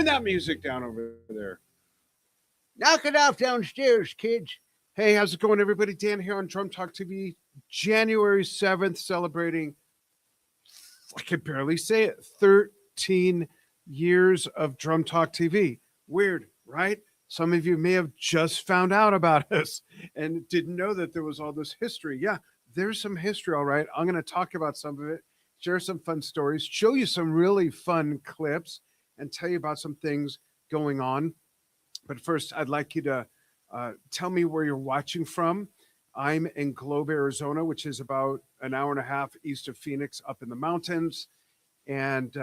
that music down over there. Knock it off downstairs, kids. Hey, how's it going, everybody? Dan here on Drum Talk TV, January 7th, celebrating, I can barely say it, 13 years of Drum Talk TV. Weird, right? Some of you may have just found out about us and didn't know that there was all this history. Yeah, there's some history, all right. I'm going to talk about some of it, share some fun stories, show you some really fun clips, and tell you about some things going on. But first, I'd like you to tell me where you're watching from. I'm in Globe, Arizona, which is about an hour and a half east of Phoenix, up in the mountains. And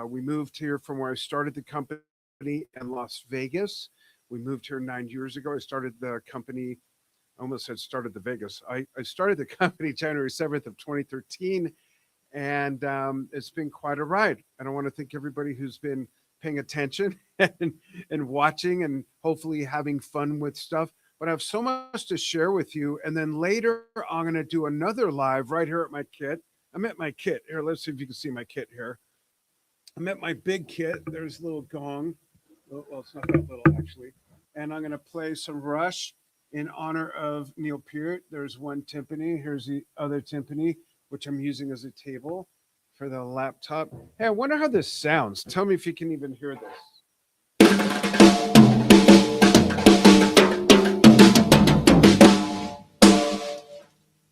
we moved here from where I started the company in Las Vegas. We moved here 9 years ago. I started the company, I almost said started the Vegas. I started the company January 7th of 2013, and it's been quite a ride. And I want to thank everybody who's been paying attention and watching and hopefully having fun with stuff. But I have so much to share with you. And then later, I'm going to do another live right here at my kit. I'm at my kit. Here, let's see if you can see my kit here. I'm at my big kit. There's a little gong. Well, it's not that little, actually. And I'm going to play some Rush in honor of Neil Peart. There's one timpani. Here's the other timpani, which I'm using as a table for the laptop. Hey, I wonder how this sounds. Tell me if you can even hear this.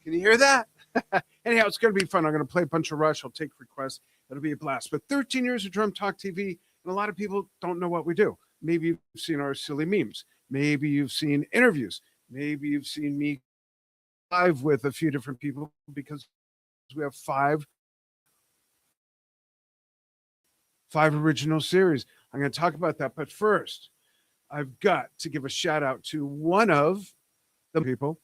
Can you hear that? Anyhow, it's going to be fun. I'm going to play a bunch of Rush. I'll take requests. It'll be a blast. But 13 years of Drum Talk TV, and a lot of people don't know what we do. Maybe you've seen our silly memes. Maybe you've seen interviews. Maybe you've seen me live with a few different people, because we have five original series. I'm going to talk about that. But first, I've got to give a shout out to one of the people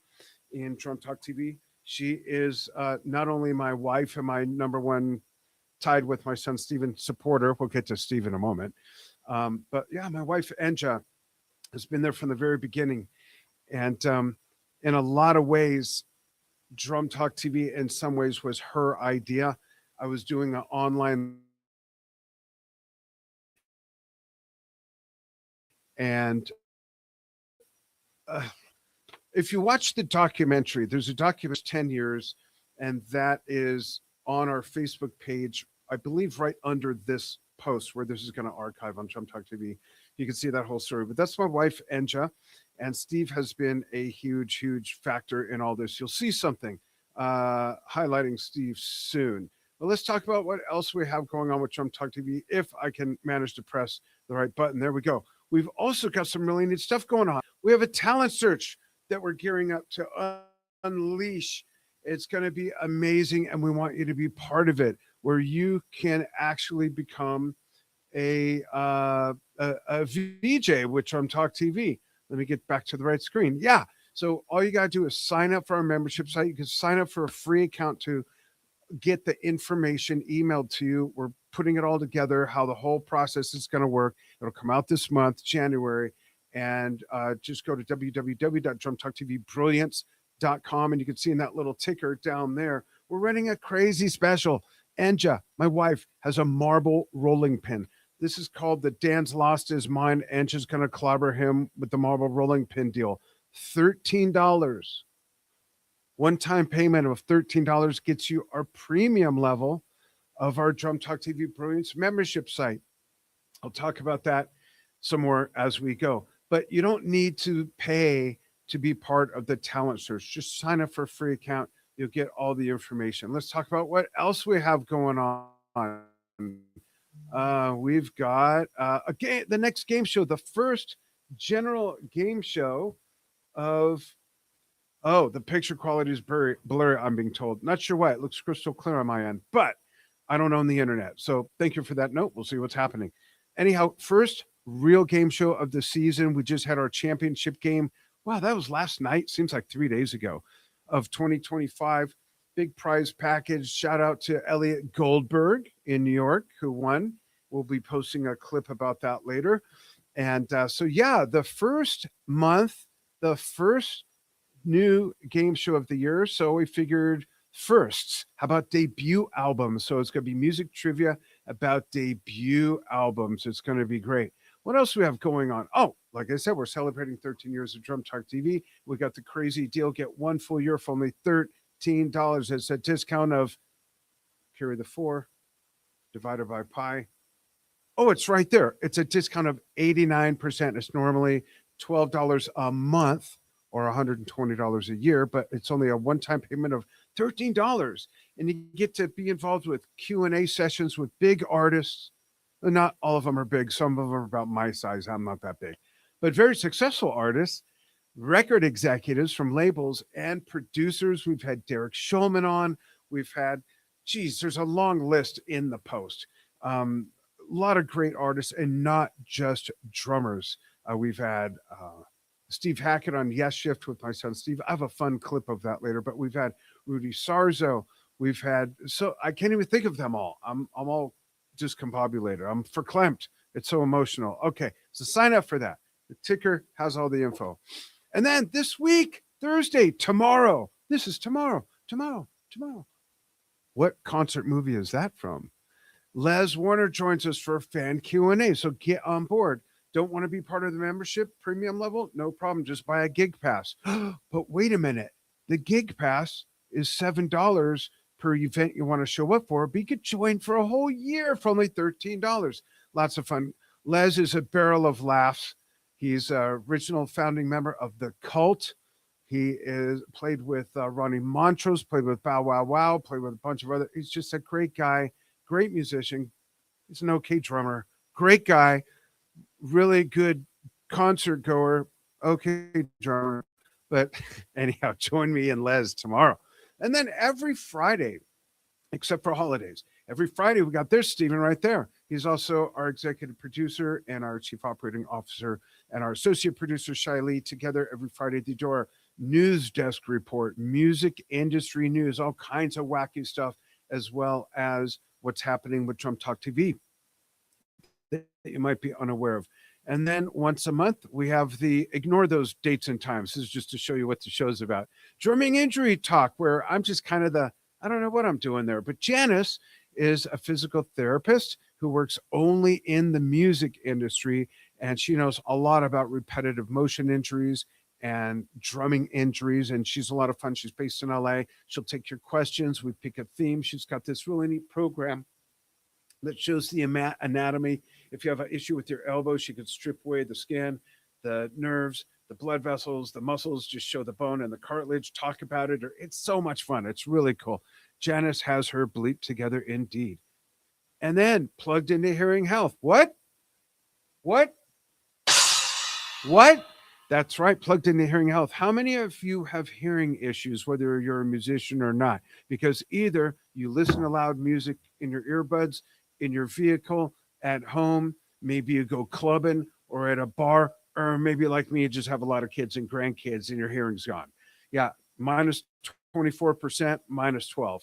in Drum Talk TV. She is not only my wife and my number one, tied with my son Steven, supporter. We'll get to Steve in a moment. But yeah, my wife Enja has been there from the very beginning. And in a lot of ways, Drum Talk TV in some ways was her idea. I was doing an online, and if you watch the documentary, there's a documentary 10 years, and that is on our Facebook page, I believe right under this post where this is going to archive on Drum Talk TV. You can see that whole story. But that's my wife, Enja, and Steve has been a huge, huge factor in all this. You'll see something highlighting Steve soon. But let's talk about what else we have going on with Drum Talk TV, if I can manage to press the right button. There we go. We've also got some really neat stuff going on. We have a talent search that we're gearing up to unleash. It's going to be amazing, and we want you to be part of it, where you can actually become a VJ with Drum Talk TV. Let me get back to the right screen. Yeah. So all you got to do is sign up for our membership site. You can sign up for a free account to get the information emailed to you. We're putting it all together, how the whole process is going to work. It'll come out this month, January. And just go to www.drumtalktvbrilliance.com, and you can see in that little ticker down there, we're running a crazy special. Enja, my wife, has a marble rolling pin. This is called the Dan's Lost His Mind. Enja's going to clobber him with the marble rolling pin deal. $13. One-time payment of $13 gets you our premium level of our Drum Talk TV Brilliance membership site. I'll talk about that some more as we go. But you don't need to pay to be part of the talent search. Just sign up for a free account. You'll get all the information. Let's talk about what else we have going on. We've got a game, the next game show, the first general game show of, the picture quality is blurry, I'm being told. Not sure why. It looks crystal clear on my end, but I don't own the internet. So thank you for that note. We'll see what's happening. Anyhow, first real game show of the season. We just had our championship game. Wow, that was last night. Seems like 3 days ago, of 2025. Big prize package. Shout out to Elliot Goldberg in New York, who won. We'll be posting a clip about that later. And so, yeah, the first month, the first new game show of the year. So we figured firsts. How about debut albums? So it's going to be music trivia about debut albums. It's going to be great. What else do we have going on? Oh, like I said, we're celebrating 13 years of Drum Talk TV. We got the crazy deal. Get one full year for only $13. It's a discount of, carry the 4, divided by pi. Oh, it's right there. It's a discount of 89%. It's normally $12 a month or $120 a year, but it's only a one-time payment of $13. And you get to be involved with Q&A sessions with big artists. Not all of them are big. Some of them are about my size. I'm not that big. But very successful artists, record executives from labels, and producers. We've had Derek Shulman on. We've had, there's a long list in the post. A lot of great artists and not just drummers. We've had Steve Hackett on Yes Shift with my son Steve. I have a fun clip of that later, but we've had Rudy Sarzo. We've had, so I can't even think of them all. I'm all discombobulated. I'm verklempt. It's so emotional. Okay, so sign up for that. The ticker has all the info. And then this week, Thursday, tomorrow. This is tomorrow. What concert movie is that from? Les Warner joins us for fan Q&A, so get on board. Don't want to be part of the membership premium level? No problem. Just buy a gig pass. But wait a minute. The gig pass is $7 per event you want to show up for, but you could join for a whole year for only $13. Lots of fun. Les is a barrel of laughs. He's an original founding member of The Cult. He is played with Ronnie Montrose, played with Bow Wow Wow, played with a bunch of other. He's just a great guy, great musician. He's an okay drummer, great guy, really good concert goer, okay drummer. But anyhow, join me and Les tomorrow. And then every Friday, except for holidays, every Friday we got this Stephen right there. He's also our executive producer and our chief operating officer and our associate producer, Shiley. Together every Friday they do our news desk report, music industry news, all kinds of wacky stuff, as well as what's happening with Drum Talk TV that you might be unaware of. And then once a month, we have the, ignore those dates and times. This is just to show you what the show's about. Drumming Injury Talk, where I'm just kind of the, I don't know what I'm doing there. But Janice is a physical therapist who works only in the music industry. And she knows a lot about repetitive motion injuries and drumming injuries. And she's a lot of fun. She's based in LA. She'll take your questions. We pick a theme. She's got this really neat program that shows the anatomy. If you have an issue with your elbow, she could strip away the skin, the nerves, the blood vessels, the muscles, just show the bone and the cartilage, talk about it. It's so much fun. It's really cool. Janice has her bleep together indeed. And then plugged into hearing health. What? That's right, plugged into hearing health. How many of you have hearing issues, whether you're a musician or not? Because either you listen to loud music in your earbuds, in your vehicle, at home, maybe you go clubbing or at a bar, or maybe like me, you just have a lot of kids and grandkids and your hearing's gone. Yeah, minus 24%, minus 12.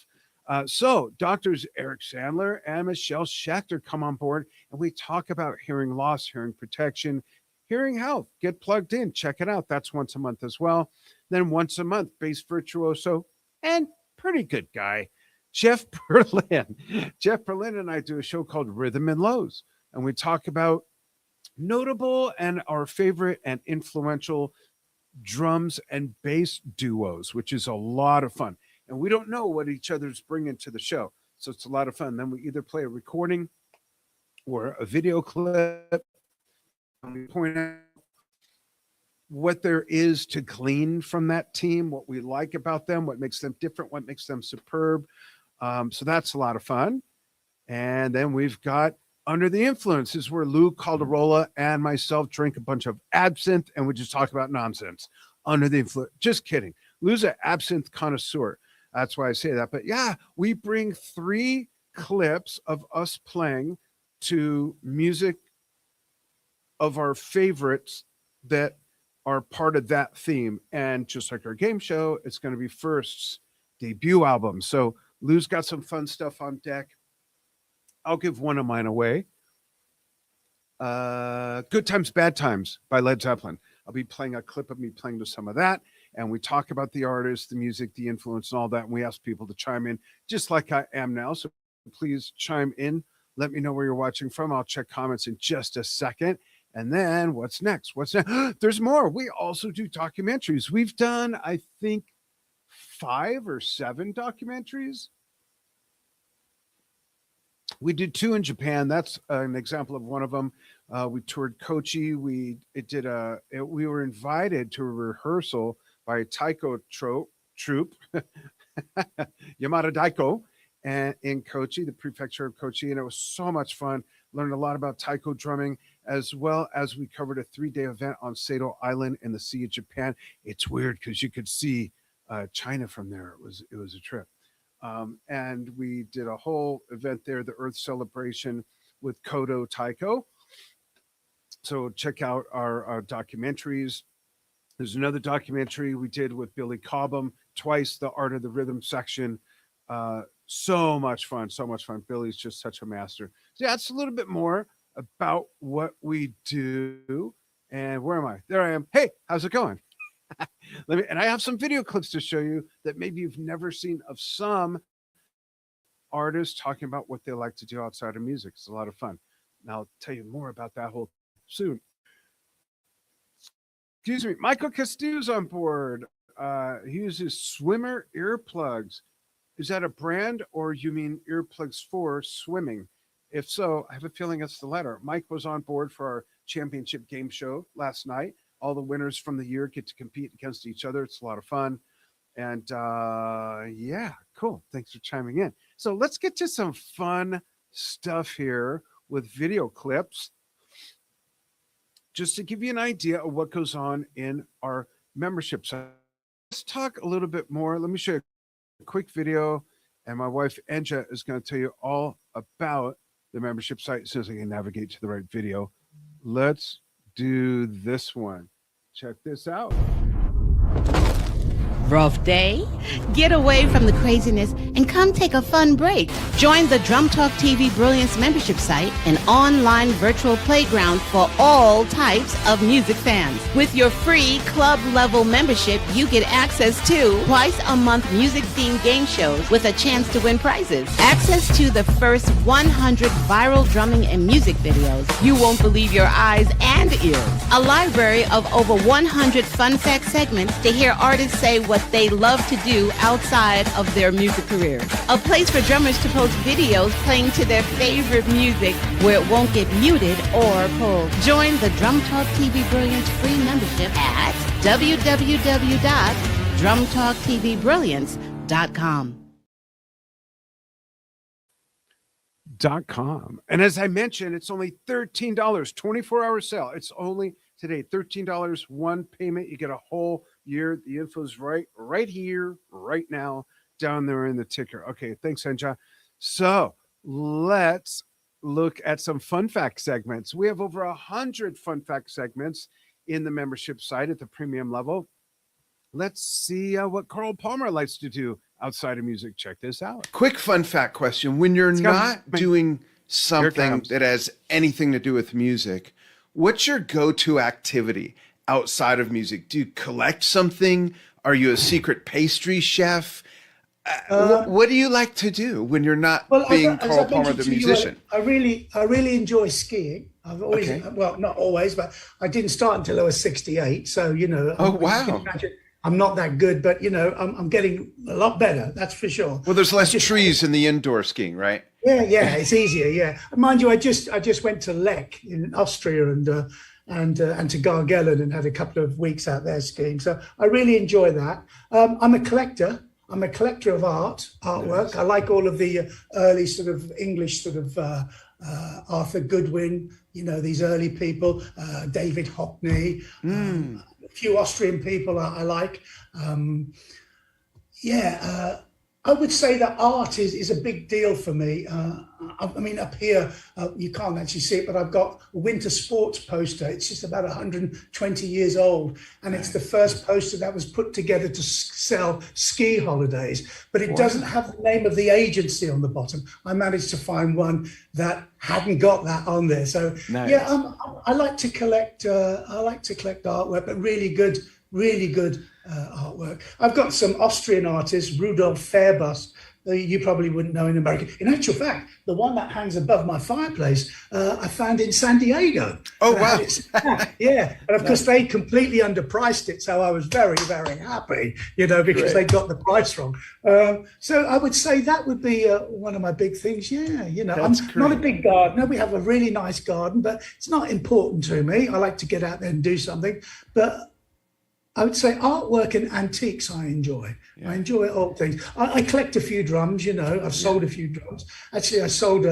So doctors Eric Sandler and Michelle Schachter come on board and we talk about hearing loss, hearing protection, hearing health. Get plugged in, check it out. That's once a month as well. Then once a month, bass virtuoso and pretty good guy, Jeff Berlin. Jeff Berlin and I do a show called Rhythm and Lows, and we talk about notable and our favorite and influential drums and bass duos, which is a lot of fun. And we don't know what each other's bringing to the show, so it's a lot of fun. Then we either play a recording or a video clip, and we point out what there is to glean from that team, what we like about them, what makes them different, what makes them superb. So that's a lot of fun. And then we've got Under the Influence, is where Lou Calderola and myself drink a bunch of absinthe and we just talk about nonsense. Under the Influence, just kidding. Lou's an absinthe connoisseur. That's why I say that. But yeah, we bring 3 clips of us playing to music of our favorites that are part of that theme. And just like our game show, it's going to be First's debut album. So Lou's got some fun stuff on deck. I'll give one of mine away. Good Times, Bad Times by Led Zeppelin. I'll be playing a clip of me playing to some of that. And we talk about the artist, the music, the influence, and all that. And we ask people to chime in just like I am now. So please chime in Let me know where you're watching from. I'll check comments in just a second. And then what's next? What's next? There's more. We also do documentaries. We've done, I think, 5 or 7 documentaries. We did 2 in Japan. That's an example of one of them. We toured Kochi. We were invited to a rehearsal by a taiko troupe, Yamada Daiko, and in Kochi, the prefecture of Kochi, and it was so much fun. Learned a lot about taiko drumming, as well as we covered a 3-day event on Sado Island in the Sea of Japan. It's weird because you could see China from there. It was a trip. And we did a whole event there, the Earth Celebration with Kodo Taiko. So check out our documentaries. There's another documentary we did with Billy Cobham, twice, the Art of the Rhythm section. So much fun, so much fun. Billy's just such a master. So yeah, it's a little bit more about what we do. And where am I? There I am. Hey, how's it going? And I have some video clips to show you that maybe you've never seen of some artists talking about what they like to do outside of music. It's a lot of fun. And I'll tell you more about that whole soon. Excuse me, Michael Castillo's on board. He uses Swimmer earplugs. Is that a brand, or you mean earplugs for swimming? If so, I have a feeling it's the latter. Mike was on board for our championship game show last night. All the winners from the year get to compete against each other. It's a lot of fun. And yeah, cool. Thanks for chiming in. So let's get to some fun stuff here with video clips, just to give you an idea of what goes on in our membership site. Let's talk a little bit more. Let me show you a quick video, and my wife Enja is going to tell you all about the membership site as soon as I can navigate to the right video. Let's do this one. Check this out. Rough day? Get away from the craziness and come take a fun break. Join the Drum Talk TV Brilliance membership site, an online virtual playground for all types of music fans. With your free club level membership, you get access to twice a month music themed game shows with a chance to win prizes. Access to the first 100 viral drumming and music videos. You won't believe your eyes and ears. A library of over 100 fun fact segments to hear artists say what they love to do outside of their music careers. A place for drummers to post videos playing to their favorite music where it won't get muted or pulled. Join the Drum Talk TV Brilliance free membership at www.drumtalktvbrilliance.com. .com. And as I mentioned, it's only $13, 24-hour sale. It's only today, $13, one payment. You get a whole year. The info's right here, right now, down there in the ticker. Okay, thanks, Enja. So let's look at some fun fact segments. We have over 100 fun fact segments in the membership site at the premium level. Let's see what Carl Palmer likes to do outside of music. Check this out. Quick fun fact question. When you're not doing something that has anything to do with music, what's your go-to activity outside of music? Do you collect something? Are you a secret pastry chef? What do you like to do when you're not being Carl Palmer, the musician? I really enjoy skiing. I've always, well, not always, but I didn't start until I was 68. So, you know, wow. I'm not that good, but you know, I'm getting a lot better. That's for sure. Well, there's less trees in the indoor skiing, right? Yeah, it's easier. Yeah, mind you, I just went to Lech in Austria and to Gargellen and had a couple of weeks out there skiing. So I really enjoy that. I'm a collector. I'm a collector of artwork. Nice. I like all of the early sort of English sort of Arthur Goodwin, you know, these early people, David Hockney, a few Austrian people I like. I would say that art is a big deal for me. I mean, up here, you can't actually see it, but I've got a winter sports poster. It's just about 120 years old. And it's the first poster that was put together to sell ski holidays. But it doesn't have the name of the agency on the bottom. I managed to find one that hadn't got that on there. So, I like to collect artwork, but really good artwork. I've got some Austrian artists, Rudolf Fairbust, you probably wouldn't know in America. In actual fact, the one that hangs above my fireplace, I found in San Diego. Oh, wow. Yeah. And of course, they completely underpriced it. So I was very, very happy, because they got the price wrong. So I would say that would be one of my big things. Yeah. I'm not a big gardener. We have a really nice garden, but it's not important to me. I like to get out there and do something. But I would say artwork and antiques I enjoy. Yeah. I enjoy old things. I collect a few drums, I've sold a few drums. Actually, I sold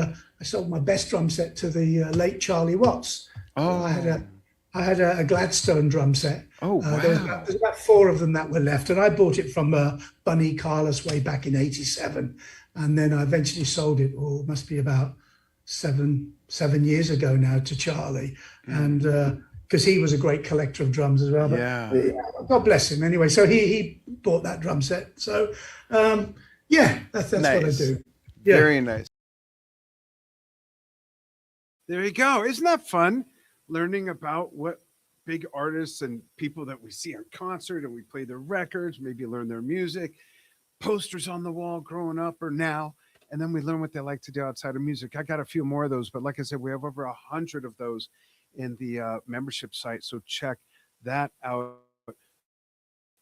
my best drum set to the late Charlie Watts. Oh. I had a Gladstone drum set. Oh, wow. There's about 4 of them that were left. And I bought it from Bunny Carlos way back in '87. And then I eventually sold it, must be about seven years ago now, to Charlie. And because he was a great collector of drums as well. But God bless him. Anyway, so he bought that drum set. So, that's nice. What I do. Yeah. Very nice. There you go. Isn't that fun? Learning about what big artists and people that we see on concert, and we play their records, maybe learn their music, posters on the wall growing up or now. And then we learn what they like to do outside of music. I got a few more of those, but like I said, we have over 100 of those in the membership site, so check that out.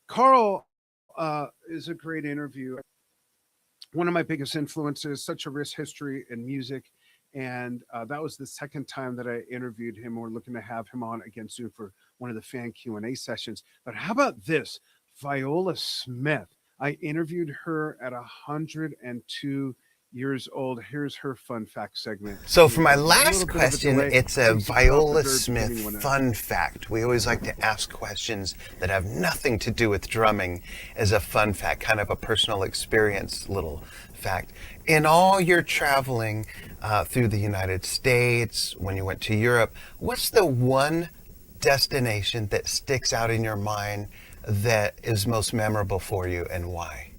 Carl is a great interview. One of my biggest influences, such a rich history in music, and that was the second time that I interviewed him. We're looking to have him on again soon for one of the fan Q&A sessions. But how about this? Viola Smith. I interviewed her at 102 years old. Here's her fun fact segment. So for my last question, it's a Viola Smith fun fact. We always like to ask questions that have nothing to do with drumming as a fun fact, kind of a personal experience little fact. In all your traveling through the United States, when you went to Europe, what's the one destination that sticks out in your mind that is most memorable for you, and why?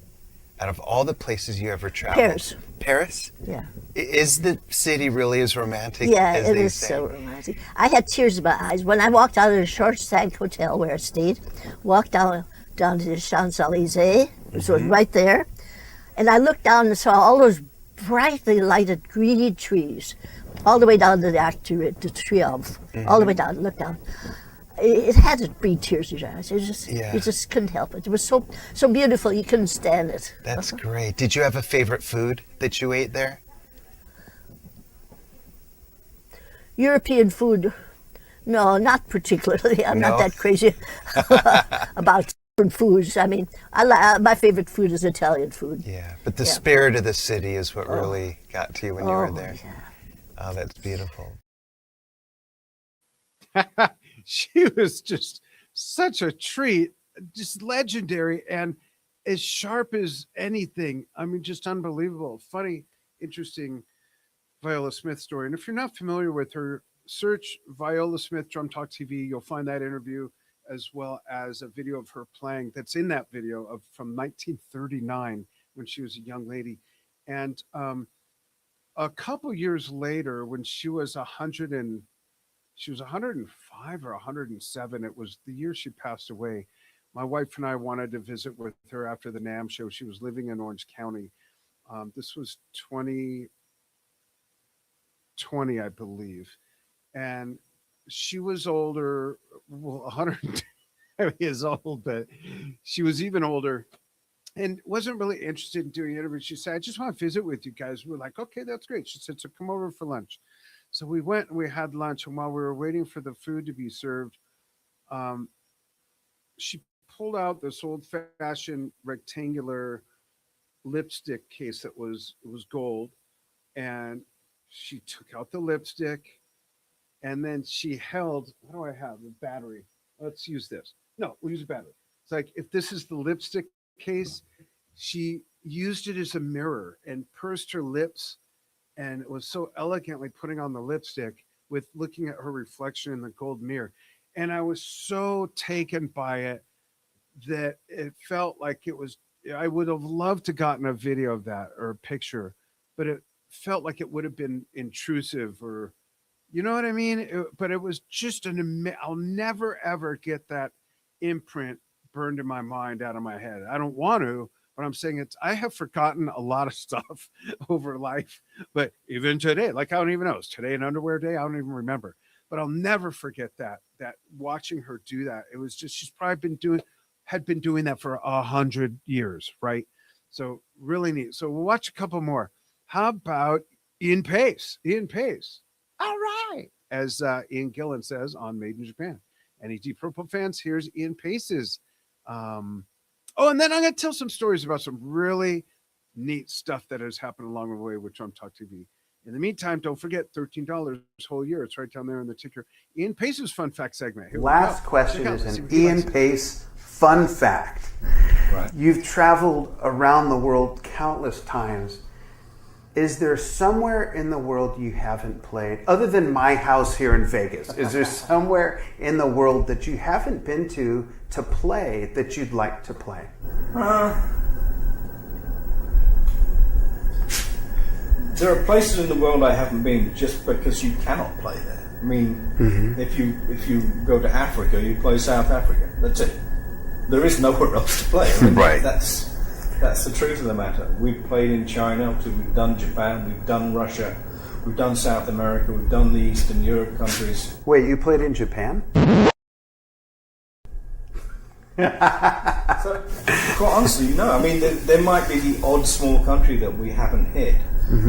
Out of all the places you ever traveled. Paris. Paris? Yeah. Is the city really as romantic Yeah, as it they is say? so romantic. I had tears in my eyes when I walked out of the Shortstank Hotel where I stayed, walked down to the Champs-Élysées, which was right there, and I looked down and saw all those brightly lighted greeny trees, all the way down to the Arc de Triomphe, all the way down, look down. It had to bring tears in your eyes. You just couldn't help it. It was so beautiful, you couldn't stand it. That's great. Did you have a favorite food that you ate there? European food, no, not particularly. I'm not that crazy about different foods. I mean, my favorite food is Italian food. Yeah, but the spirit of the city is what really got to you when you were there. Yeah. Oh, that's beautiful. She was just such a treat, just legendary, and as sharp as anything. I mean, just unbelievable. Funny, interesting Viola Smith story. And if you're not familiar with her, search Viola Smith Drum Talk TV. You'll find that interview as well as a video of her playing that's in that video from 1939 when she was a young lady. And a couple years later, when she was 105 or 107. It was the year she passed away. My wife and I wanted to visit with her after the NAMM show. She was living in Orange County. This was 2020, I believe. And she was older, 100 years old, but she was even older and wasn't really interested in doing interviews. She said, I just want to visit with you guys. We're like, okay, that's great. She said, so come over for lunch. So we went and we had lunch, and while we were waiting for the food to be served, she pulled out this old-fashioned rectangular lipstick case that was gold, and she took out the lipstick, and then she held, what do I have? A battery. Let's use this. No, we'll use a battery. It's like, if this is the lipstick case, she used it as a mirror and pursed her lips, and it was so elegantly putting on the lipstick with looking at her reflection in the gold mirror. And I was so taken by it that it felt like it was, I would have loved to gotten a video of that or a picture, but it felt like it would have been intrusive, or, you know what I mean? But it was just I'll never, ever get that imprint burned in my mind out of my head. I don't want to, What I'm saying is I have forgotten a lot of stuff over life, but even today, like I don't even know, it's today an underwear day. I don't even remember, but I'll never forget that watching her do that. It was just, she's probably had been doing that for 100 years. Right. So really neat. So we'll watch a couple more. How about Ian Pace? All right. As Ian Gillan says on Made in Japan. Any Deep Purple fans, here's Ian Pace's. And then I'm going to tell some stories about some really neat stuff that has happened along the way with Drum Talk TV. In the meantime, don't forget $13 this whole year. It's right down there in the ticker. Ian Pace's fun fact segment. Last question is an Ian Pace fun fact. Right. You've traveled around the world countless times. Is there somewhere in the world you haven't played, other than my house here in Vegas? Is there somewhere in the world that you haven't been to play that you'd like to play? There are places in the world I haven't been just because you cannot play there. I mean, if you go to Africa, you play South Africa. That's it. There is nowhere else to play. I mean, right. That's the truth of the matter. We've played in China, we've done Japan, we've done Russia, we've done South America, we've done the Eastern Europe countries. Wait, you played in Japan? So, quite honestly, no. I mean, there might be the odd small country that we haven't hit,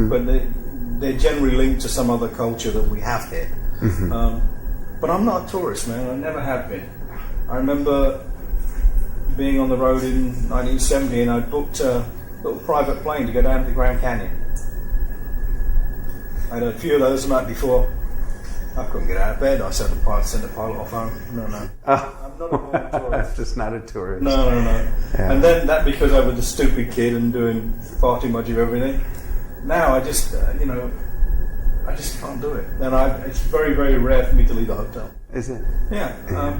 but they're generally linked to some other culture that we have hit. But I'm not a tourist, man. I never have been. I remember being on the road in 1970, and I booked a little private plane to go down to the Grand Canyon. I had a few of those the night before. I couldn't get out of bed. I sent the pilot off home. No. I'm not a born tourist. Just not a tourist. No. Yeah. And then that because I was a stupid kid and doing far too much of everything. Now I just, I just can't do it. And it's very, very rare for me to leave the hotel. Is it? Yeah.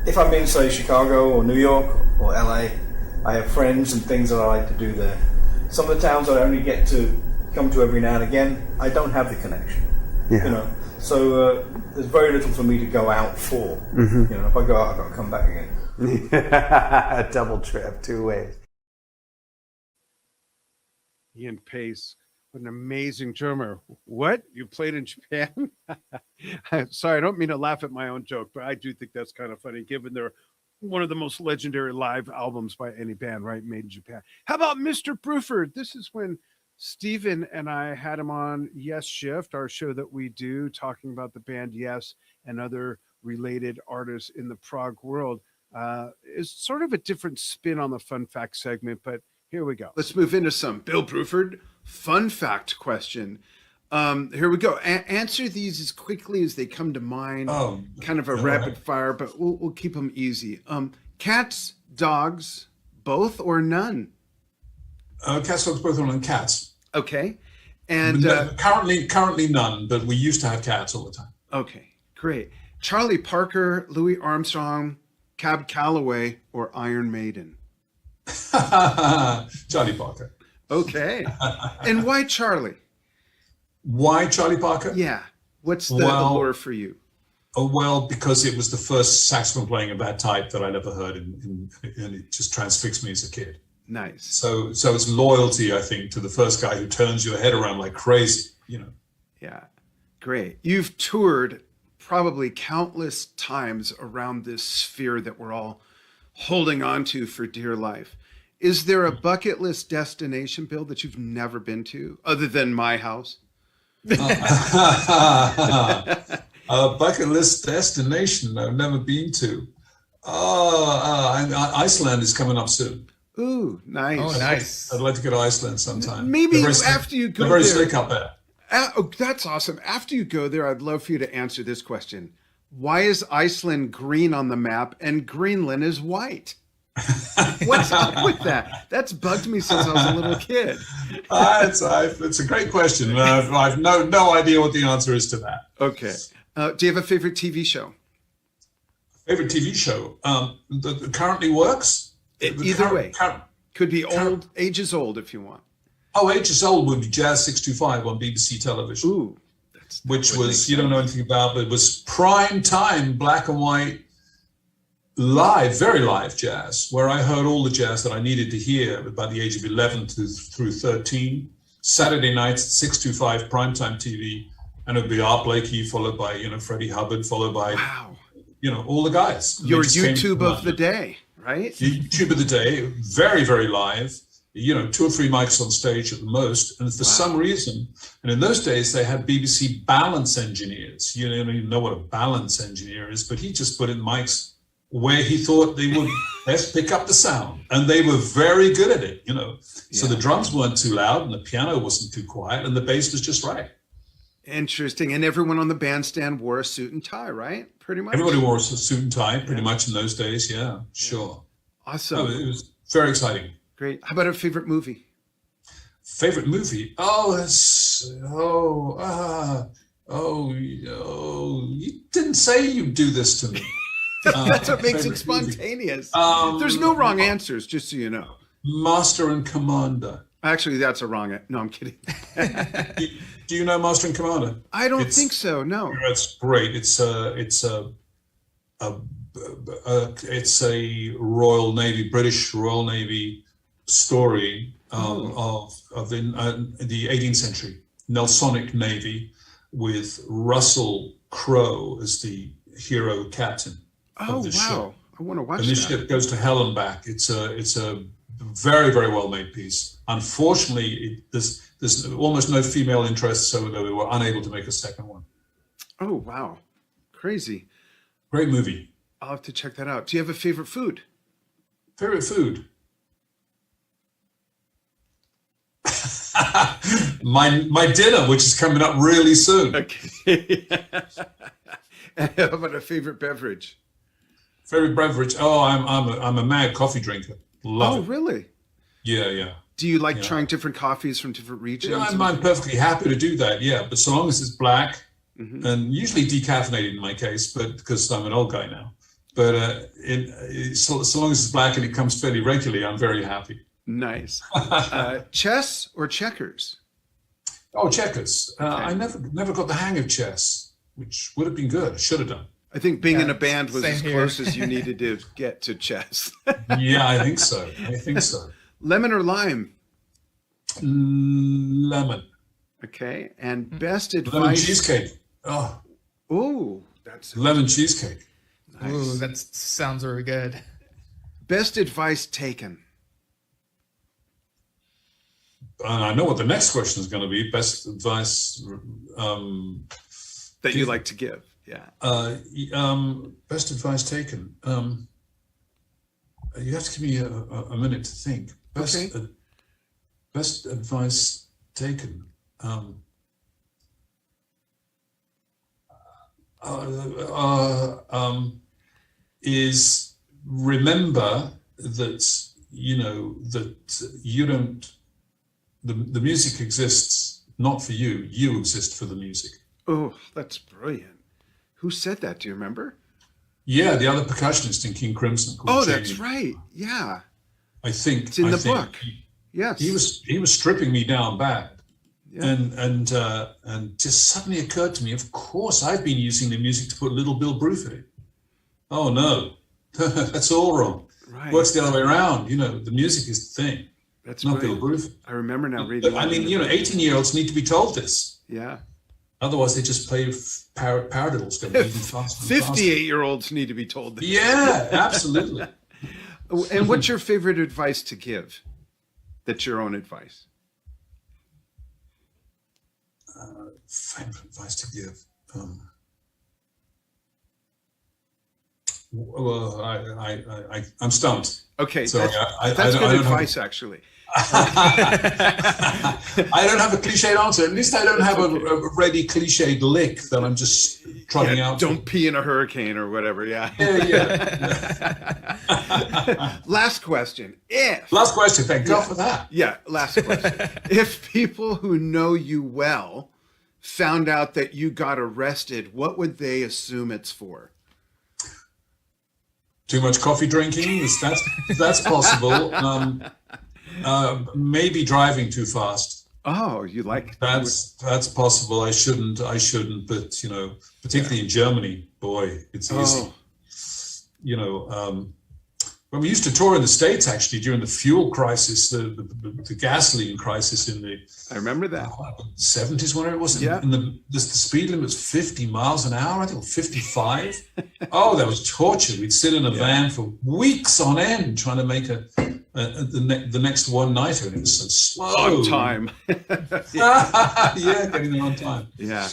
If I'm in, say, Chicago or New York or LA, I have friends and things that I like to do there. Some of the towns I only get to come to every now and again, I don't have the connection. Yeah. So there's very little for me to go out for. If I go out, I've got to come back again. A double trip, 2 ways. Ian Pace, what an amazing drummer. What? You played in Japan? Sorry, I don't mean to laugh at my own joke, but I do think that's kind of funny, given they're one of the most legendary live albums by any band, right? Made in Japan. How about Mr. Bruford? This is when Stephen and I had him on Yes Shift, our show that we do, talking about the band Yes and other related artists in the prog world. It's sort of a different spin on the fun fact segment, but here we go. Let's move into some Bill Bruford fun fact question. Here we go. Answer these as quickly as they come to mind. Kind of a rapid fire, but we'll keep them easy. Cats, dogs, both or none? Cats, dogs, both or none. Cats. Okay. And currently none, but we used to have cats all the time. Okay, great. Charlie Parker, Louis Armstrong, Cab Calloway, or Iron Maiden? Charlie Parker. Okay. And why Charlie? Why Charlie Parker? Yeah. What's the allure for you? Well, because it was the first saxophone playing of that type that I'd ever heard, and it just transfixed me as a kid. Nice. So it's loyalty, I think, to the first guy who turns your head around like crazy, Yeah. Great. You've toured probably countless times around this sphere that we're all holding on to for dear life. Is there a bucket list destination, Bill, that you've never been to other than my house? A bucket list destination I've never been to. Iceland is coming up soon. Ooh, nice. Oh, nice. I'd like to go to Iceland sometime. Maybe after you go there. They're very slick up there. That's awesome. After you go there, I'd love for you to answer this question. Why is Iceland green on the map and Greenland is white? What's up with that? That's bugged me since I was a little kid. It's a great question. I've no idea what the answer is to that. Okay. Do you have a favorite TV show? Favorite TV show that currently works? Either way. Could be old, ages old if you want. Oh, ages old would be Jazz 625 on BBC television. Ooh. Which was, you don't know anything about, but it was prime time, black and white, live, very live jazz, where I heard all the jazz that I needed to hear about the age of 11 through 13. Saturday nights at 625 primetime TV, and it would be Art Blakey, followed by, Freddie Hubbard, followed by, all the guys. Your YouTube of the day, right? YouTube of the day, very, very live, 2 or 3 mics on stage at the most. And for some reason, and in those days, they had BBC balance engineers. You don't even know what a balance engineer is, but he just put in mics where he thought they would best pick up the sound. And they were very good at it, So the drums weren't too loud and the piano wasn't too quiet and the bass was just right. Interesting. And everyone on the bandstand wore a suit and tie, right? Pretty much. Everybody wore a suit and tie pretty much in those days. Yeah, sure. Awesome. Oh, it was very exciting. Great. How about a favorite movie? Favorite movie? You didn't say you'd do this to me. That's what makes it spontaneous. There's no wrong answers, just so you know. Master and Commander. Actually, that's a wrong. No, I'm kidding. Do you know Master and Commander? I don't think so. No. It's great. It's a Royal Navy, British Royal Navy story of the 18th century Nelsonic Navy with Russell Crowe as the hero captain. Oh, wow. Ship. I want to watch and this ship goes to hell and back. It's a very, very well made piece. Unfortunately, there's almost no female interest, so they were unable to make a second one. Oh, wow. Crazy. Great movie. I'll have to check that out. Do you have a favorite food? Favorite food? my dinner, which is coming up really soon. Okay. How about a favorite beverage? Favorite beverage? Oh, I'm a mad coffee drinker. Love it. Really? Yeah. Do you like trying different coffees from different regions? Yeah, I'm perfectly happy to do that. Yeah, but so long as it's black and usually decaffeinated in my case, but because I'm an old guy now. But so long as it's black and it comes fairly regularly, I'm very happy. Nice. Chess or checkers? Oh, checkers. I never got the hang of chess, which would have been good. I should have done. I think being in a band was as close as you needed to get to chess. Yeah, I think so. Lemon or lime? Lemon. Okay. And best advice? Lemon cheesecake. Oh, that's lemon cheesecake. Nice. Ooh, that sounds very good. Best advice taken? I know what the next question is going to be. Best advice that you like to give. Yeah. Best advice taken. You have to give me a minute to think. Best advice taken. Is remember that you don't. The music exists not for you. You exist for the music. Oh, that's brilliant. Who said that? Do you remember? Yeah, the other percussionist in King Crimson. Oh, Jamie. That's right. Yeah. I think it's in the book. Yes. He was stripping me down bad. Yeah. And just suddenly occurred to me, of course, I've been using the music to put Little Bill Bruford in. Oh no, that's all wrong. Right. Works the other way around. The music is the thing. That's not Bill Bruford. I remember now reading. I mean, 18-year-olds need to be told this. Yeah. Otherwise, they just play paradiddles. 58-year-olds need to be told this. Yeah, absolutely. And what's your favorite advice to give? That's your own advice. Favorite advice to give. Well, I'm stumped. Okay, so that's good advice, actually. I don't have a cliched answer. At least I don't have a ready cliched lick that I'm just trotting out. Don't pee in a hurricane or whatever. Yeah. Last question. Last question. Thank God for that. Yeah. Last question. If people who know you well found out that you got arrested, what would they assume it's for? Too much coffee drinking. That's possible. Maybe driving too fast. Oh, you like that's possible. I shouldn't, but particularly in Germany, boy, it's easy. when we used to tour in the States, actually, during the fuel crisis, the gasoline crisis in the I remember that 70s, whenever it was. Yeah. And the speed limit was 50 miles an hour, I think, or 55. Oh, that was torture. We'd sit in a van for weeks on end trying to make the next one-nighter, and it was so slow. on time. Yeah, getting there on time. Yeah.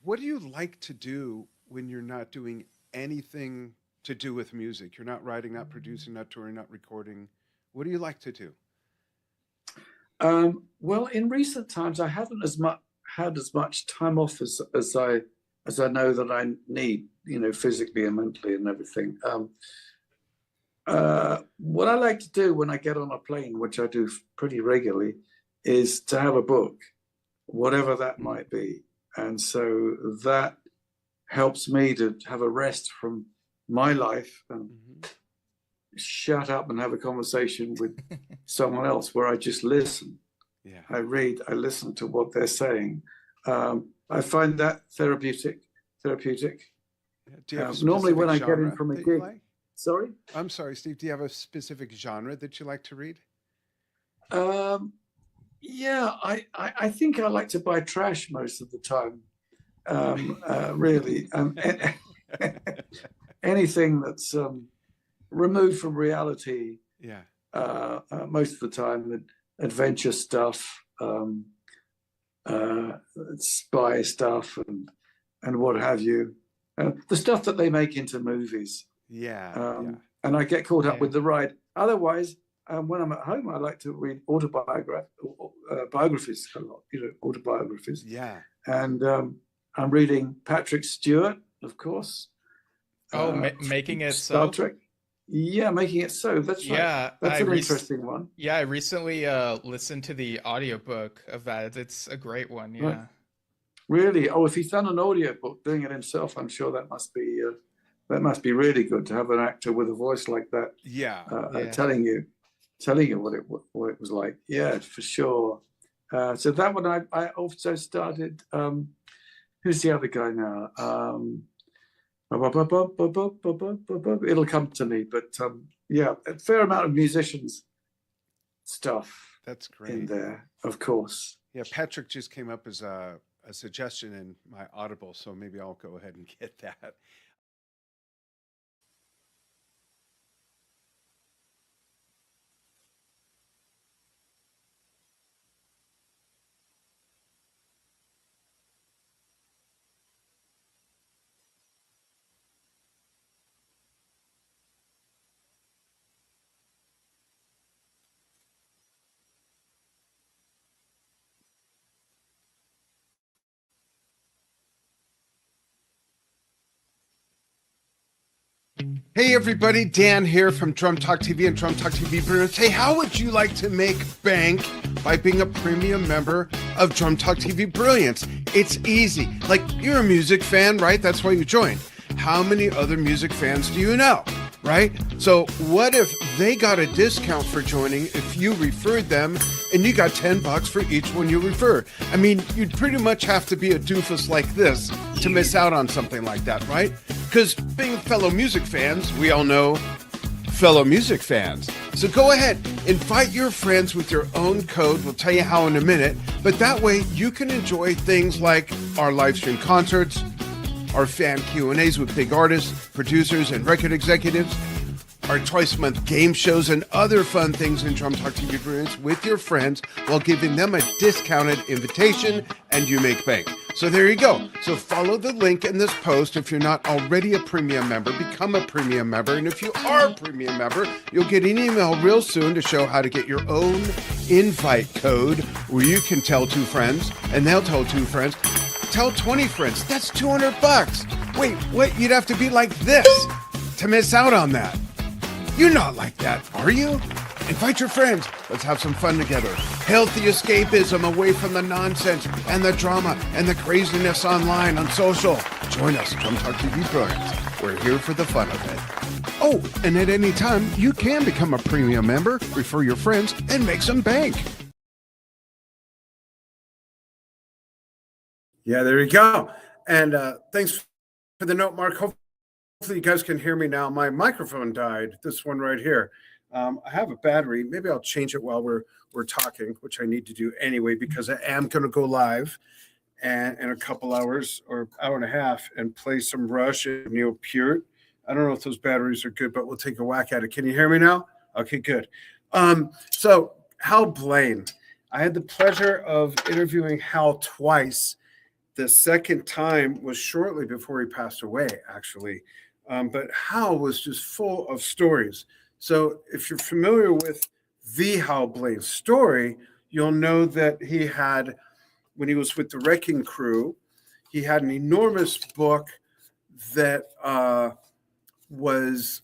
What do you like to do when you're not doing anything to do with music? You're not writing, not producing, not touring, not recording. What do you like to do? Well, in recent times, I haven't had as much time off as I know that I need, physically and mentally and everything. What I like to do when I get on a plane, which I do pretty regularly, is to have a book, whatever that might be. And so that helps me to have a rest from my life and shut up and have a conversation with someone else where I just listen. Yeah. I read, I listen to what they're saying. I find that therapeutic. Do you have a Normally when I specific get in genre from a that you gig. like? Sorry? I'm sorry, Steve. Do you have a specific genre that you like to read? Yeah, I think I like to buy trash most of the time. Really, anything that's removed from reality. Yeah. Most of the time, adventure stuff, spy stuff, and what have you. The stuff that they make into movies. Yeah. And I get caught up with the ride. Otherwise, when I'm at home, I like to read biographies a lot. Autobiographies. Yeah. And I'm reading Patrick Stewart, of course. Making It Star So. Trek. Yeah, Making It So. That's right. Yeah, That's an interesting one. Yeah, I recently listened to the audiobook of that. It's a great one. Yeah. Right. Really? Oh, if he's done an audiobook doing it himself, I'm sure that must be really good to have an actor with a voice like that. Yeah. Telling you what it was like. Yeah, for sure. So that one I also started. Who's the other guy now? It'll come to me, but yeah, a fair amount of musicians stuff. That's great. In there, of course. Yeah, Patrick just came up as a suggestion in my Audible, so maybe I'll go ahead and get that. Hey everybody, Dan here from Drum Talk TV and Drum Talk TV Brilliance. Hey, how would you like to make bank by being a premium member of Drum Talk TV Brilliance? It's easy. Like, you're a music fan, right? That's why you joined. How many other music fans do you know, right? So what if they got a discount for joining if you referred them and you got $10 for each one you refer? I mean, you'd pretty much have to be a doofus like this to miss out on something like that, right? Because being fellow music fans, we all know fellow music fans. So go ahead, invite your friends with your own code. We'll tell you how in a minute. But that way you can enjoy things like our live stream concerts, our fan Q&As with big artists, producers, and record executives, our twice-a-month game shows, and other fun things in Drum Talk TV Brilliance with your friends while giving them a discounted invitation, and you make bank. So there you go. So follow the link in this post. If you're not already a premium member, become a premium member. And if you are a premium member, you'll get an email real soon to show how to get your own invite code where you can tell 2 friends, and they'll tell 2 friends. Tell 20 friends. That's $200. Wait, what? You'd have to be like this to miss out on that. You're not like that, are you? Invite your friends. Let's have some fun together. Healthy escapism away from the nonsense and the drama and the craziness online on social. Join us, Drum Talk TV Brilliance. We're here for the fun of it. Oh, and at any time, you can become a premium member, refer your friends, and make some bank. Yeah, there you go. And thanks for the note, Mark. Hopefully you guys can hear me now. My microphone died, this one right here. I have a battery. Maybe I'll change it while we're talking, which I need to do anyway, because I am going to go live and in a couple hours or hour and a half and play some Rush and Neil Peart. I don't know if those batteries are good, but we'll take a whack at it. Can you hear me now? Okay, good. So Hal Blaine. I had the pleasure of interviewing Hal twice. The second time was shortly before he passed away, actually. But Hal was just full of stories. So if you're familiar with the Hal Blaine story, you'll know that he had, when he was with the Wrecking Crew, he had an enormous book that was,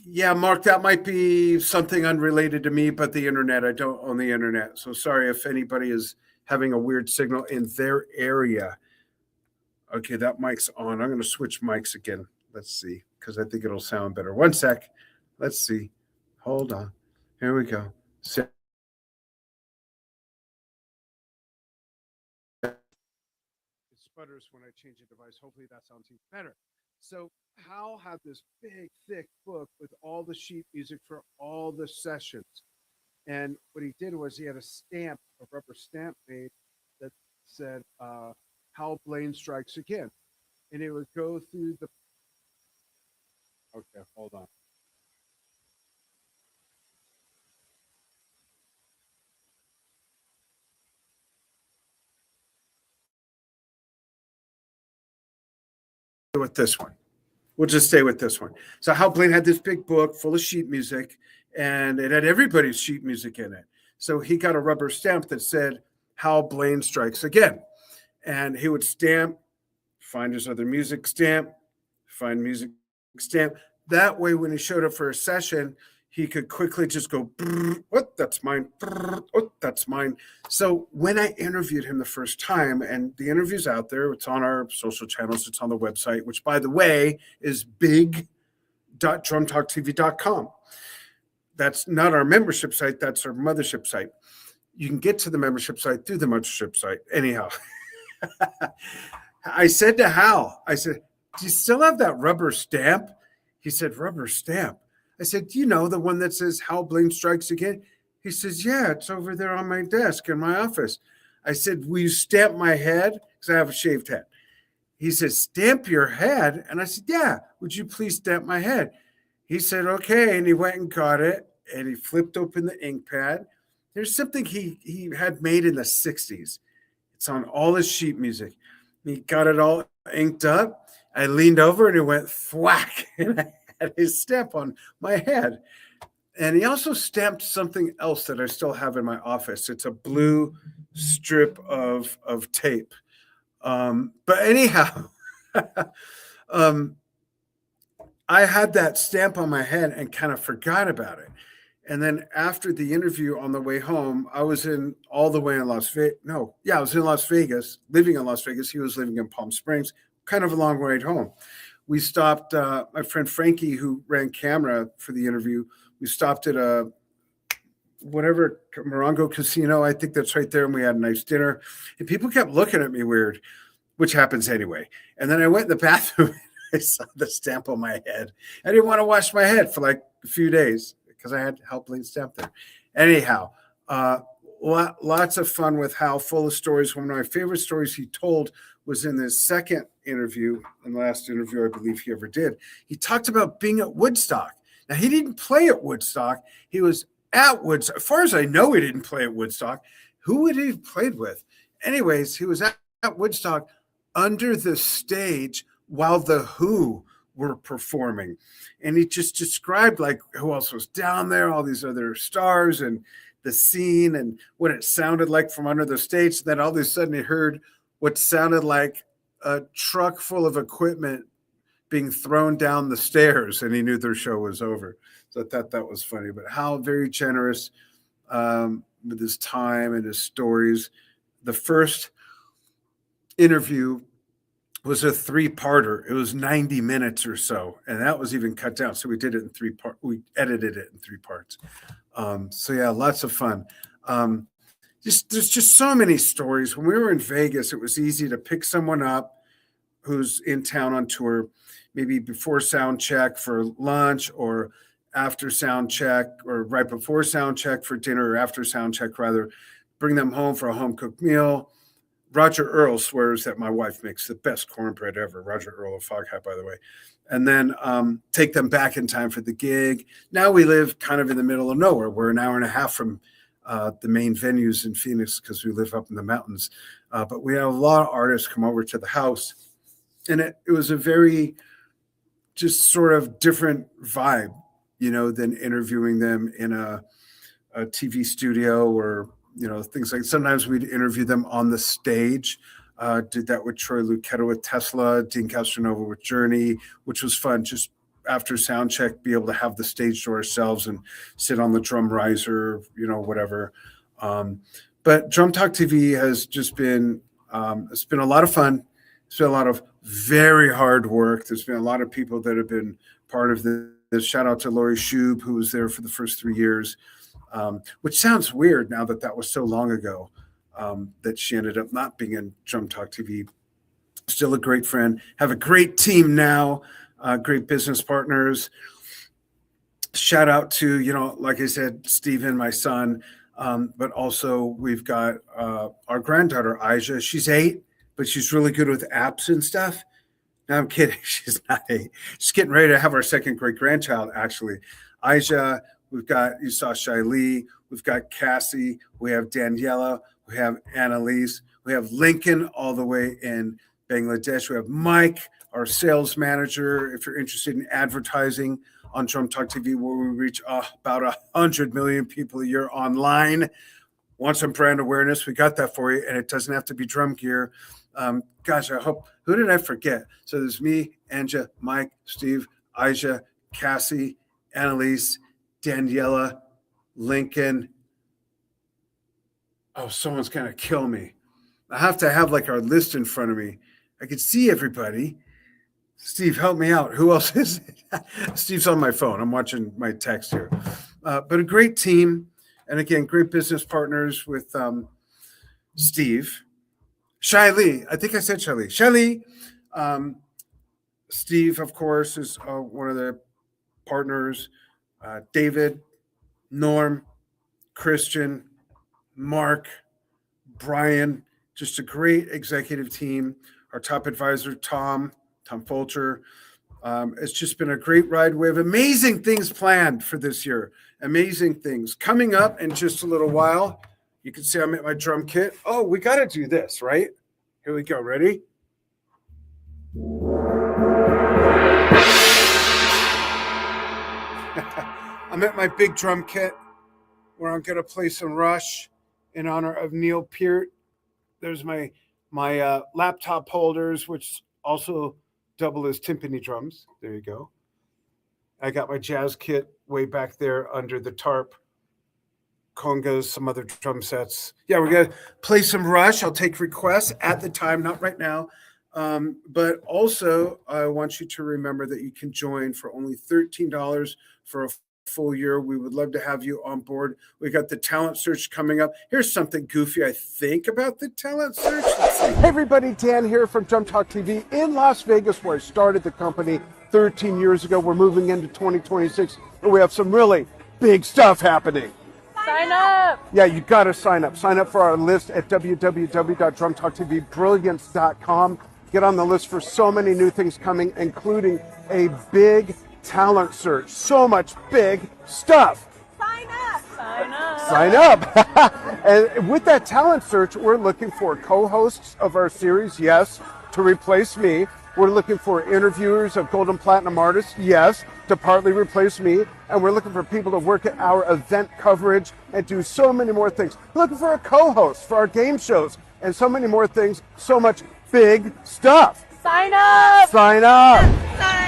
yeah, Mark, that might be something unrelated to me, but the internet, I don't own the internet. So sorry if anybody is having a weird signal in their area. Okay, that mic's on. I'm going to switch mics again. Let's see, because I think it'll sound better. One sec. Let's see. Hold on. Here we go. It sputters when I change the device. Hopefully that sounds even better. So Hal had this big, thick book with all the sheet music for all the sessions. And what he did was he had a stamp, a rubber stamp made that said, Hal Blaine Strikes Again. And it would go through the... Okay, hold on. With this one. We'll just stay with this one. So Hal Blaine had this big book full of sheet music, and it had everybody's sheet music in it. So he got a rubber stamp that said, Hal Blaine Strikes Again. And he would stamp, find his other music, stamp, find music, stamp. That way, when he showed up for a session, he could quickly just go, what? That's mine. What? That's mine. So when I interviewed him the first time, and the interview's out there, it's on our social channels, it's on the website, which, by the way, is big.drumtalktv.com. That's not our membership site. That's our mothership site. You can get to the membership site through the mothership site. Anyhow, I said to Hal, I said, do you still have that rubber stamp? He said, rubber stamp. I said, do you know the one that says Hal Blaine Strikes Again? He says, yeah, it's over there on my desk in my office. I said, will you stamp my head? Because I have a shaved head. He said, stamp your head? And I said, yeah, would you please stamp my head? He said, okay. And he went and got it, and he flipped open the ink pad. There's something he had made in the 60s. It's on all his sheet music. He got it all inked up. I leaned over, and he went thwack, and I had his stamp on my head. And he also stamped something else that I still have in my office. It's a blue strip of tape. But anyhow, I had that stamp on my head and kind of forgot about it. And then after the interview on the way home, I was all the way in Las Vegas. No, yeah, I was in Las Vegas, living in Las Vegas. He was living in Palm Springs, kind of a long ride home. We stopped, my friend Frankie, who ran camera for the interview, we stopped at a Morongo Casino. I think that's right there. And we had a nice dinner. And people kept looking at me weird, which happens anyway. And then I went in the bathroom and I saw the stamp on my head. I didn't want to wash my head for like a few days because I had Hal Blaine stamp there. Anyhow, lots of fun with Hal, full of stories. One of my favorite stories he told was in his second interview, and the last interview I believe he ever did. He talked about being at Woodstock. Now, he didn't play at Woodstock. He was at Woodstock. As far as I know, he didn't play at Woodstock. Who would he have played with? Anyways, he was at Woodstock under the stage while the Who were performing. And he just described like who else was down there, all these other stars and the scene and what it sounded like from under the stage. Then all of a sudden he heard what sounded like a truck full of equipment being thrown down the stairs, and he knew their show was over. So I thought that was funny. But Hal, very generous with his time and his stories. The first interview was a 3-parter. It was 90 minutes or so, and that was even cut down. So we did it in 3 parts. We edited it in 3 parts. So yeah, lots of fun. There's just so many stories. When we were in Vegas, it was easy to pick someone up who's in town on tour, maybe before sound check for lunch, or after sound check, or right before sound check for dinner, or after sound check rather. Bring them home for a home cooked meal. Roger Earl swears that my wife makes the best cornbread ever. Roger Earl of Foghat, by the way. And then take them back in time for the gig. Now we live kind of in the middle of nowhere. We're an hour and a half from the main venues in Phoenix because we live up in the mountains. But we have a lot of artists come over to the house. And it was a very just sort of different vibe, than interviewing them in a TV studio or, things like sometimes we'd interview them on the stage. Did that with Troy Lucetta with Tesla, Dean Castronova with Journey, which was fun. Just after sound check, be able to have the stage to ourselves and sit on the drum riser, whatever. But Drum Talk TV has just been, it's been a lot of fun. It's been a lot of very hard work. There's been a lot of people that have been part of this. Shout out to Lori Shube, who was there for the first 3 years. Which sounds weird now that was so long ago, that she ended up not being in Drum Talk TV. Still a great friend. Have a great team now, great business partners. Shout out to, like I said, Steven, my son, but also we've got our granddaughter, Aisha. She's 8, but she's really good with apps and stuff. No, I'm kidding. She's not 8. She's getting ready to have our second great-grandchild, actually. Aisha. We've got, you saw Shaili, we've got Cassie, we have Daniela, we have Annalise, we have Lincoln all the way in Bangladesh. We have Mike, our sales manager. If you're interested in advertising on Drum Talk TV, where we reach about 100 million people a year online. Want some brand awareness? We got that for you, and it doesn't have to be drum gear. Gosh, I hope, who did I forget? So there's me, Anja, Mike, Steve, Aisha, Cassie, Annalise, Daniela, Lincoln. Oh, someone's going to kill me. I have to have like our list in front of me. I could see everybody. Steve, help me out. Who else is it? Steve's on my phone. I'm watching my text here. But a great team. And again, great business partners with Steve. Shaili. I think I said Shaili. Shaili. Steve, of course, is one of the partners. David, Norm, Christian, Mark, Brian, just a great executive team. Our top advisor, Tom Fulcher. It's just been a great ride. We have amazing things planned for this year. Amazing things coming up in just a little while. You can see I'm at my drum kit. Oh, we got to do this, right? Here we go. Ready? I'm at my big drum kit where I'm going to play some Rush in honor of Neil Peart. There's my laptop holders, which also double as timpani drums. There you go. I got my jazz kit way back there under the tarp. Congas, some other drum sets. Yeah, we're going to play some Rush. I'll take requests at the time, not right now. But also, I want you to remember that you can join for only $13 for a full year. We would love to have you on board. We got the talent search coming up. Here's something goofy, I think, about the talent search. Hey everybody, Dan here from Drum Talk TV in Las Vegas, where I started the company 13 years ago. We're moving into 2026, and we have some really big stuff happening. Sign up! Yeah, you got to sign up. Sign up for our list at www.drumtalktvbrilliance.com. Get on the list for so many new things coming, including a big talent search. So much big stuff. Sign up! Sign up! Sign up! And with that talent search, we're looking for co-hosts of our series, yes, to replace me. We're looking for interviewers of Gold and Platinum artists, yes, to partly replace me. And we're looking for people to work at our event coverage and do so many more things. We're looking for a co-host for our game shows and so many more things. So much big stuff. Sign up! Sign up! Sign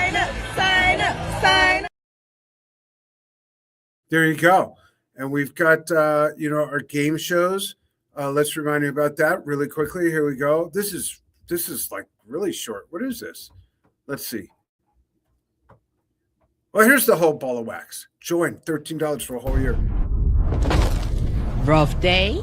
There you go. And we've got, our game shows. Let's remind you about that really quickly. Here we go. This is like really short. What is this? Let's see. Well, here's the whole ball of wax. Join $13 for a whole year. Rough day?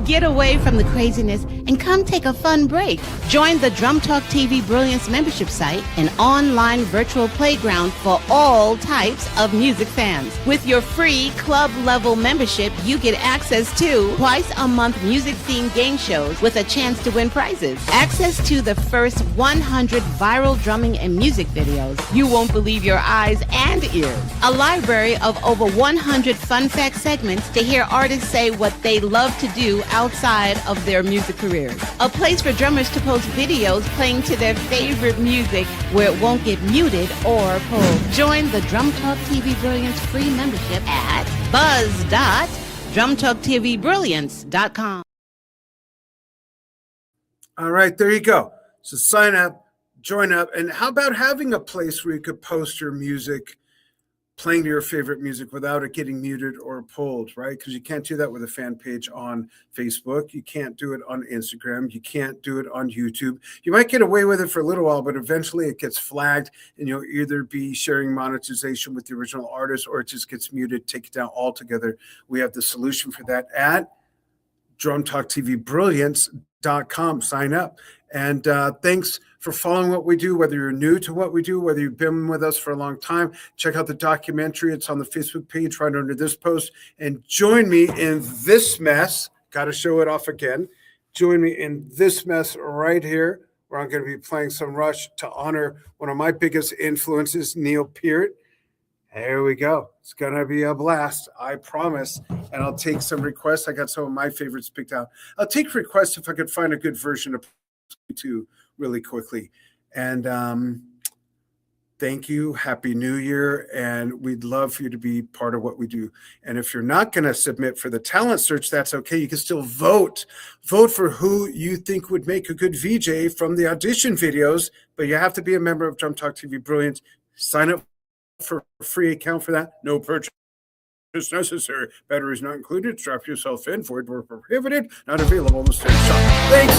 Get away from the craziness and come take a fun break. Join the Drum Talk TV Brilliance membership site, an online virtual playground for all types of music fans. With your free club level membership, you get access to twice a month music themed game shows with a chance to win prizes. Access to the first 100 viral drumming and music videos. You won't believe your eyes and ears. A library of over 100 fun fact segments to hear artists say what they love to do outside of their music careers. A place for drummers to post videos playing to their favorite music where it won't get muted or pulled. Join the Drum Talk TV Brilliance free membership at buzz.drumtalktvbrilliance.com. All right, there you go. So sign up, join up, and how about having a place where you could post your music, playing to your favorite music without it getting muted or pulled, right? Because you can't do that with a fan page on Facebook. You can't do it on Instagram. You can't do it on YouTube. You might get away with it for a little while, but eventually it gets flagged and you'll either be sharing monetization with the original artist or it just gets muted, take it down altogether. We have the solution for that at drumtalktvbrilliance.com. Sign up. And thanks for following what we do, whether you're new to what we do, whether you've been with us for a long time. Check out the documentary. It's on the Facebook page right under this post. And join me in this mess. Got to show it off again. Join me in this mess right here, where I'm going to be playing some Rush to honor one of my biggest influences, Neil Peart. There we go. It's going to be a blast, I promise. And I'll take some requests. I got some of my favorites picked out. I'll take requests if I could find a good version of two really quickly. And thank you. Happy New Year. And we'd love for you to be part of what we do. And if you're not going to submit for the talent search, that's okay. You can still vote. Vote for who you think would make a good VJ from the audition videos. But you have to be a member of Drum Talk TV Brilliance. Sign up for a free account for that. No purchase necessary. Batteries not included. Strap yourself in. Void were prohibited. Not available in the state shop. Thanks.